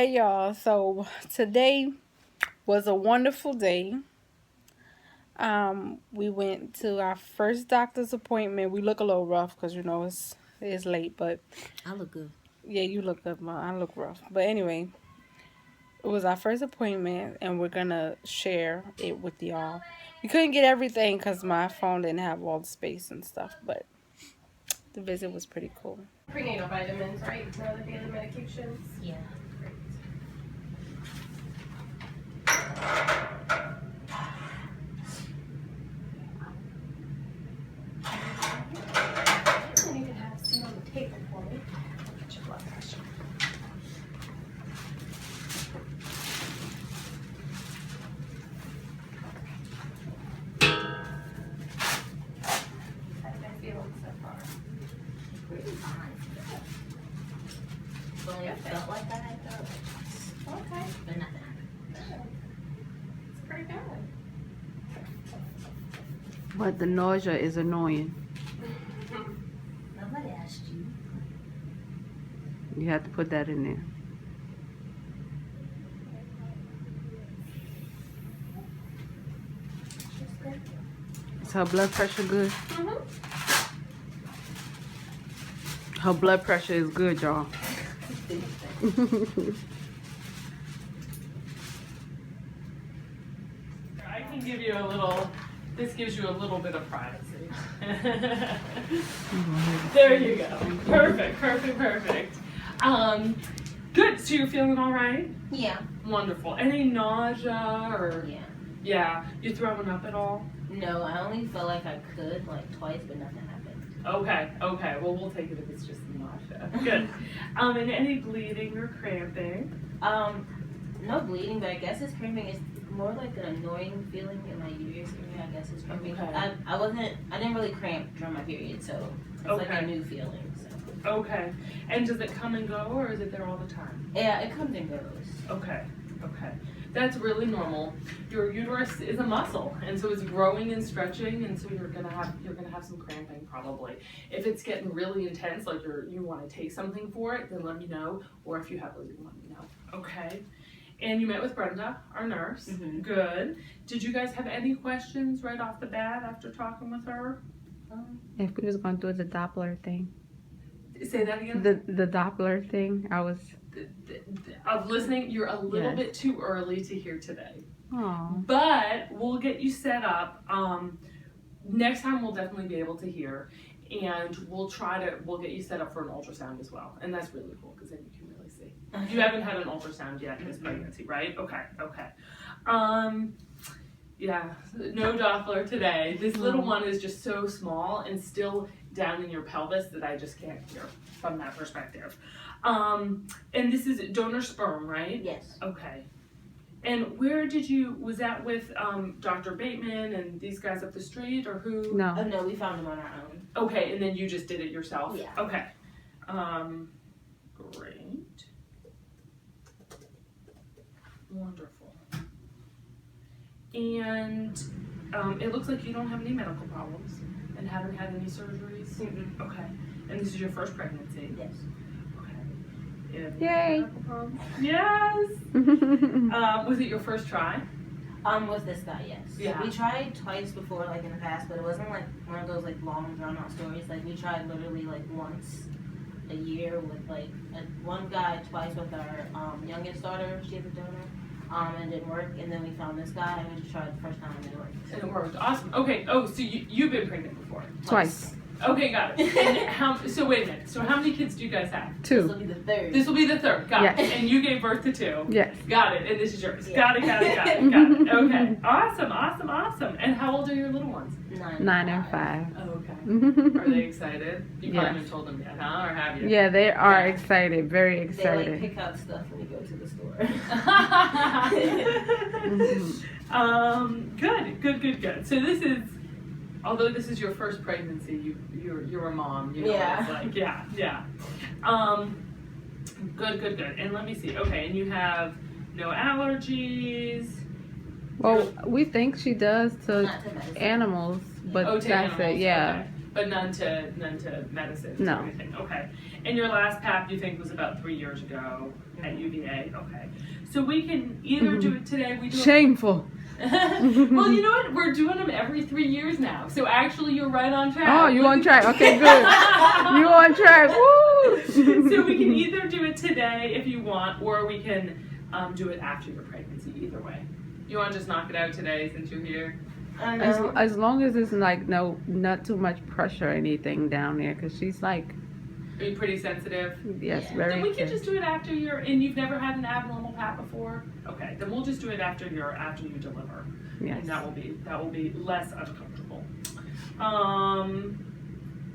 Hey y'all, so today was a wonderful day. We went to our first doctor's appointment. We look a little rough because it's late, but I look good. yeah, you look good, ma. I look rough. But anyway, it was our first appointment, and we're gonna share it with y'all. We couldn't get everything because my phone didn't have all the space and stuff, but the visit was pretty cool. Prenatal vitamins, right? No other daily medications. Yeah. And you can have a seat on the table for me. Get your blood pressure. How did I feel so far? Pretty fine. Well, it felt like I had throat, Okay, but nothing happened. it's pretty good. But the nausea is annoying. Nobody asked you. You have to put that in there. Is her blood pressure good? Her blood pressure is good, y'all. I can give you a little, this gives you a little bit of privacy. There you go. Perfect. Good, so you're feeling all right? Yeah. Wonderful. Any nausea or, Yeah. yeah, you throwing up at all? No, I only felt like I could like twice, but nothing happened. Okay, well we'll take it if it's just nausea. Good. And any bleeding or cramping? No bleeding, but I guess it's cramping. It's more like an annoying feeling in my uterus area. I guess it's cramping. Okay. I didn't really cramp during my period, so it's like a Okay. new feeling. So Okay. And does it come and go or is it there all the time? yeah, it comes and goes. Okay. That's really normal. Your uterus is a muscle, and so it's growing and stretching, and so you're gonna have some cramping probably. If it's getting really intense, like you want to take something for it, then let me know. Or if you have bleeding, let me know. Okay. And you met with Brenda, our nurse. Mhm. Good. Did you guys have any questions right off the bat after talking with her? If we was going to do the Doppler thing. Say that again. The Doppler thing, I was... Of listening, you're a little Yes. bit too early to hear today. Oh. But we'll get you set up. Next time we'll definitely be able to hear, and we'll get you set up for an ultrasound as well. And that's really cool because then you can really see. You haven't had an ultrasound yet in this pregnancy, right? Okay. Yeah, no Doppler today. This little one is just so small and still down in your pelvis that I just can't hear from that perspective. And this is donor sperm, right? Yes. Okay. And was that with Dr. Bateman and these guys up the street or who? Oh No. no, we found them on our own. Okay, and then you just did it yourself? Yeah. Okay. Great. Wonderful. And it looks like you don't have any medical problems and haven't had any surgeries? Mm-mm. Okay. And this is your first pregnancy? Yes. Okay. You have any Yay. medical problems? Yes! Was it your first try? With this guy, yes. Yeah. We tried twice before, like in the past, but it wasn't like one of those like long drawn out stories. Like we tried literally like once a year with like one guy, twice with our youngest daughter. She has a donor. And it didn't work. And then we found this guy, and we just tried the first time, and it worked. And it worked. Awesome. Okay. Oh, so you've been pregnant before? Twice. Okay, got it. And so wait a minute. So how many kids do you guys have? This will 2. be the third. This will be the third. Got Yes. it. And you gave birth to 2. Yes. Got it. And this is yours. Yeah. Got it. Okay. Awesome. And how old are your little ones? 9 and 5. Oh, okay. Are they excited? You Yes. haven't told them yet, huh? Or have you? Yeah, they are Yeah. excited. Very They like excited. pick out stuff when we go to the store. Good. So this is, although this is your first pregnancy, you're a mom. You know, Yeah. It's like, yeah. Good. And let me see. Okay, and you have no allergies. Well, we think she does to Not to medicine. animals, but Oh, to that's animals, it. Yeah. okay. But none to medicine No. or anything. Okay. And your last PAP you think was about 3 years ago at UVA. Okay. So we can either do it today. We do it. Shameful. Well, you know what? We're doing them every 3 years now. So actually, you're right on track. Oh, you on track? Okay, good. You on track? Woo! So we can either do it today if you want, or we can do it after your pregnancy. Either way. You want to just knock it out today since you're here? I know. As long as it's like not too much pressure or anything down there, because she's like, Are you pretty sensitive? yes, Yeah. very. Then we can sensitive. just do it after and you've never had an abnormal PAP before? Okay, then we'll just do it after you deliver. Yes. And that will be less uncomfortable.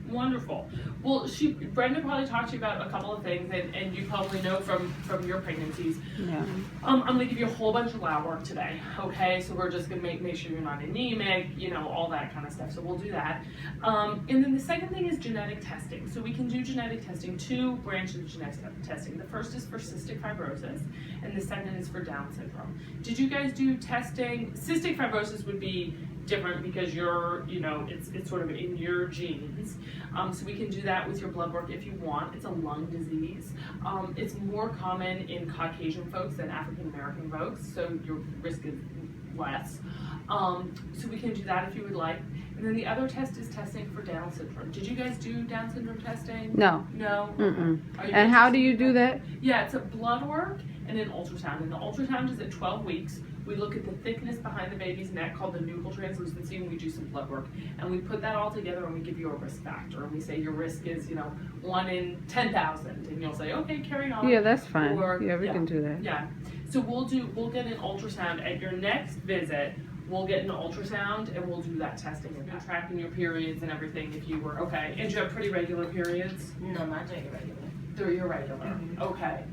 Wonderful. Well, Brenda probably talked to you about a couple of things, and you probably know from your pregnancies. Yeah. I'm going to give you a whole bunch of lab work today, okay? So we're just going to make sure you're not anemic, all that kind of stuff. So we'll do that. And then the second thing is genetic testing. So we can do genetic testing, 2 branches of genetic testing. The first is for cystic fibrosis, and the second is for Down syndrome. Did you guys do testing? Cystic fibrosis would be different because it's sort of in your genes. So we can do that with your blood work if you want. It's a lung disease. It's more common in Caucasian folks than African American folks, so your risk is less. So we can do that if you would like. And then the other test is testing for Down syndrome. Did you guys do Down syndrome testing? No. No? Mm-mm. Are you And how do interested you in do that? Yeah, it's a blood work and an ultrasound. And the ultrasound is at 12 weeks. We look at the thickness behind the baby's neck called the nuchal translucency, and we do some blood work. And we put that all together and we give you a risk factor. And we say your risk is, 1 in 10,000. And you'll say, okay, carry on. Yeah, that's fine. Or- Yeah, we yeah. can do that. Yeah. So we'll get an ultrasound at your next visit. We'll get an ultrasound and we'll do that testing and tracking your periods and everything if you were okay. And you have pretty regular periods? No, mine's like irregular. They're irregular. Mhm. Okay.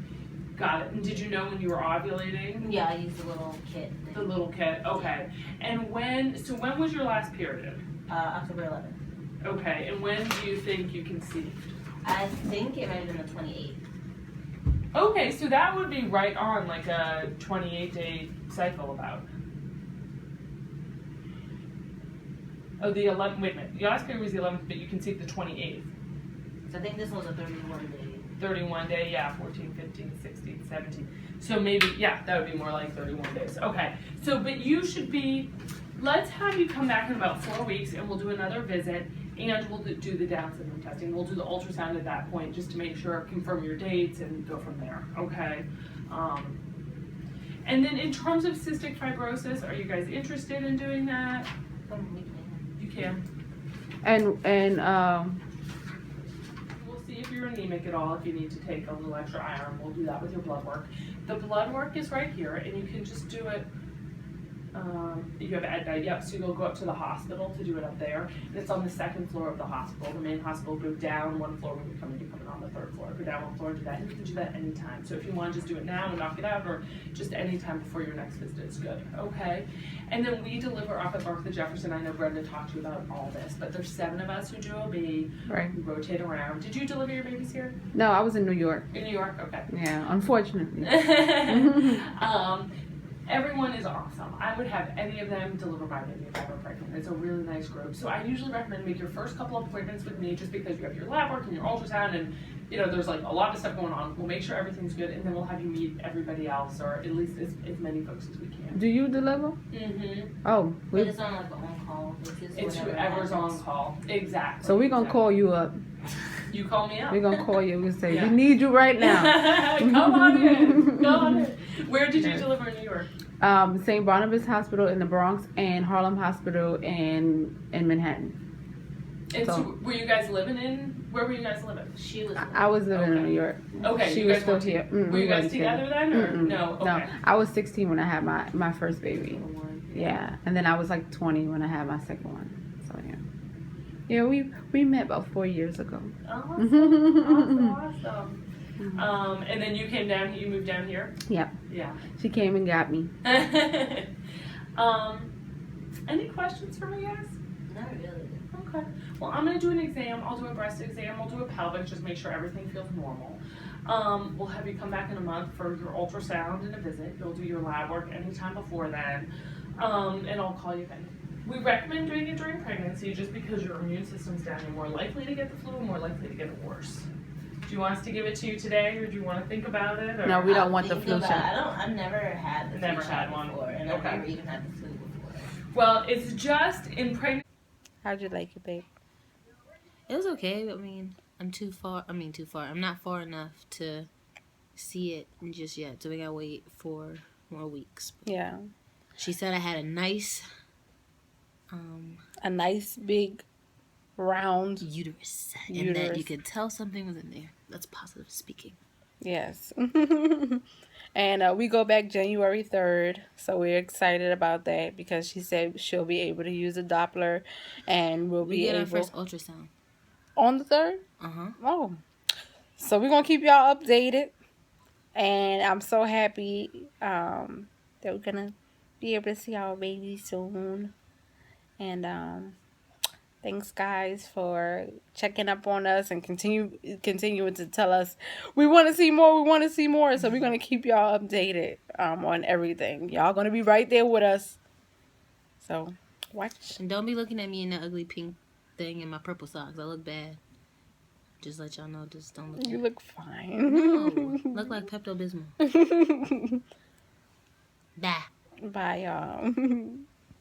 Got it. And did you know when you were ovulating? Yeah, I used the little kit thing. The little kit. Okay. And when was your last period? October 11th. Okay. And when do you think you conceived? I think it might have been the 28th. Okay, so that would be right on like a 28-day cycle about. Oh, the 11th, wait a minute. Your last period was the 11th, but you conceived the 28th. So I think this was a 31 day. 31 day, yeah, 14, 15, 16, 17. So maybe, yeah, that would be more like 31 days. Okay, so, but you should be, let's have you come back in about 4 weeks and we'll do another visit and we'll do the Down syndrome testing. We'll do the ultrasound at that point just to make sure, confirm your dates and go from there, okay? And then in terms of cystic fibrosis, are you guys interested in doing that? You can. And We'll see if you're anemic at all, if you need to take a little extra iron. We'll do that with your blood work. The blood work is right here, and you can just do it. You have Aetna, yep, so you'll go up to the hospital to do it up there. And it's on the 2nd floor of the hospital. The main hospital, go down 1 floor when you come in, you come in on the 3rd floor. Go down 1 floor and do that, and you can do that anytime. So if you want to just do it now and knock it out, or just anytime before your next visit, it's good, okay? And then we deliver up at Martha Jefferson. I know Brenda talked to you about all this, but there's 7 of us who do OB. right. We rotate around. Did you deliver your babies here? No, I was in New York. In New York? Okay. Yeah, unfortunately. Everyone is awesome. I would have any of them deliver my baby if I were pregnant. It's a really nice group. So I usually recommend make your first couple of appointments with me just because you have your lab work and your ultrasound and there's like a lot of stuff going on. We'll make sure everything's good and then we'll have you meet everybody else or at least as many folks as we can. Do you deliver? Mm-hmm. Oh, But it's on like the on call. It's whoever's on call. Exactly. so we're gonna call you up. You call me up. We're gonna call you and say, Yeah. we need you right now. Come on in. Come on in. Where did you deliver in New York? St. Barnabas Hospital in the Bronx and Harlem Hospital in Manhattan. And so, So- were you guys living in? Where were you guys living? She was. I was living in Okay. New York. Okay, She you was guys still weren't- here. Were you guys wasn't together then, or Mm-mm. no? Okay. No, I was 16 when I had my first baby. Yeah, and then I was like 20 when I had my second one. So yeah, we met about 4 years ago. Awesome. And then you came down. You moved down here. Yep. Yeah. She came and got me. Any questions for me, guys? Not really. Okay. Well, I'm gonna do an exam. I'll do a breast exam. I'll do a pelvic. Just make sure everything feels normal. We'll have you come back in a month for your ultrasound and a visit. You'll do your lab work anytime before then, and I'll call you then. We recommend doing it during pregnancy just because your immune system's down. You're more likely to get the flu, more likely to get it worse. Do you want us to give it to you today, or do you want to think about it? Or? No, we don't want the Think flu about shot. it. I've never had the Never flu had shot one. before, and Okay. I've never even had the flu before. Well, it's just in pregnancy. How'd you like it, babe? It was okay. I mean, I'm not far enough to see it just yet, so we gotta wait 4 more weeks. Yeah. She said I had a nice A nice big round uterus, and Uterus. that you could tell something was in there. That's positive speaking. Yes. And we go back January 3rd, so we're excited about that because she said she'll be able to use a Doppler and we'll We be get our able first ultrasound. on the 3rd. Uh-huh. Oh, so we're gonna keep y'all updated, and I'm so happy that we're gonna be able to see our baby soon. And thanks guys for checking up on us and continuing to tell us we want to see more. So we're gonna keep y'all updated on everything. Y'all gonna be right there with us. So watch. And don't be looking at me in that ugly pink thing and my purple socks. I look bad. Just let y'all know. Just don't look. You At look fine. No, look like Pepto Bismol. Bye. Bye y'all.